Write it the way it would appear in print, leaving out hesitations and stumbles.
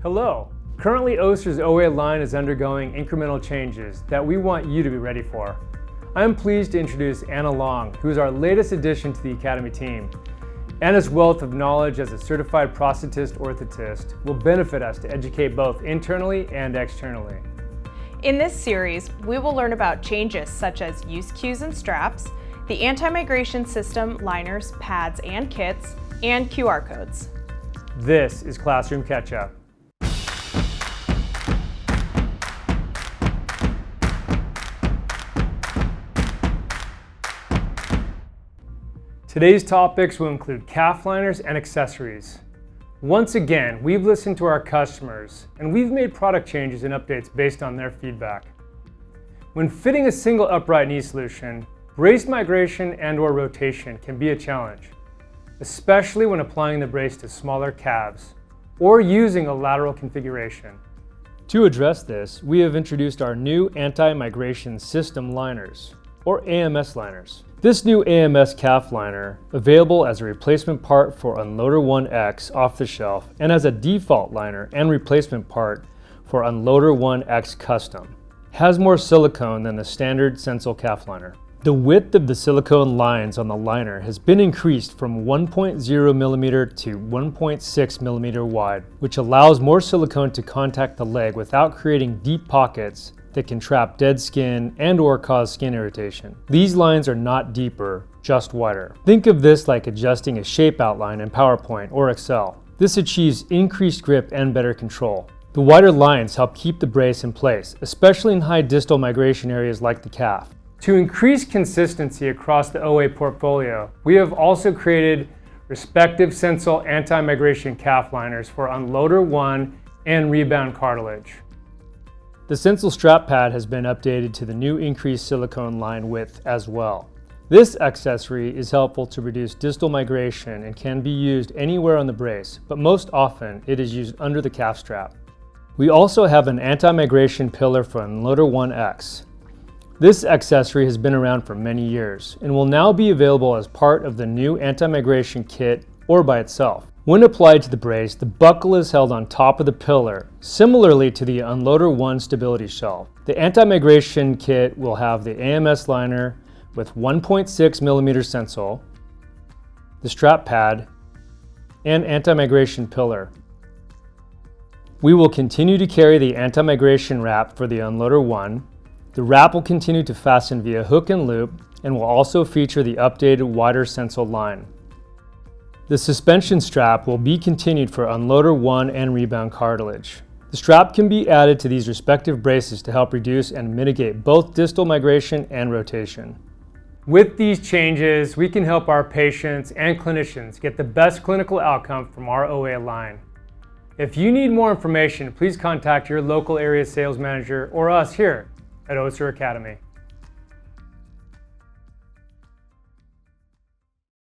Hello. Currently, Össur's OA line is undergoing incremental changes that we want you to be ready for. I am pleased to introduce Anna Long, who is our latest addition to the Academy team. Anna's wealth of knowledge as a certified prosthetist orthotist will benefit us to educate both internally and externally. In this series, we will learn about changes such as use cues and straps, the anti-migration system, liners, pads, and kits, and QR codes. This is Classroom Catch-Up. Today's topics will include calf liners and accessories. Once again, we've listened to our customers and we've made product changes and updates based on their feedback. When fitting a single upright knee solution, brace migration and/or rotation can be a challenge, especially when applying the brace to smaller calves or using a lateral configuration. To address this, we have introduced our new anti-migration system liners, or AMS liners. This new AMS calf liner, available as a replacement part for Unloader 1X off the shelf and as a default liner and replacement part for Unloader 1X custom, has more silicone than the standard Sensile calf liner. The width of the silicone lines on the liner has been increased from 1.0 millimeter to 1.6 millimeter wide, which allows more silicone to contact the leg without creating deep pockets that can trap dead skin and/or cause skin irritation. These lines are not deeper, just wider. Think of this like adjusting a shape outline in PowerPoint or Excel. This achieves increased grip and better control. The wider lines help keep the brace in place, especially in high distal migration areas like the calf. To increase consistency across the OA portfolio, we have also created respective Sensile anti-migration calf liners for Unloader 1 and Rebound Cartilage. The Sensile strap pad has been updated to the new increased silicone line width as well. This accessory is helpful to reduce distal migration and can be used anywhere on the brace, but most often it is used under the calf strap. We also have an anti-migration pillar for Unloader 1X. This accessory has been around for many years and will now be available as part of the new anti-migration kit or by itself. When applied to the brace, the buckle is held on top of the pillar, similarly to the Unloader 1 stability shelf. The anti-migration kit will have the AMS liner with 1.6 millimeter Sensile, the strap pad, and anti-migration pillar. We will continue to carry the anti-migration wrap for the Unloader 1. The wrap will continue to fasten via hook and loop and will also feature the updated wider Sensile line. The suspension strap will be continued for Unloader 1 and Rebound Cartilage. The strap can be added to these respective braces to help reduce and mitigate both distal migration and rotation. With these changes, we can help our patients and clinicians get the best clinical outcome from our OA line. If you need more information, please contact your local area sales manager or us here at Össur Academy.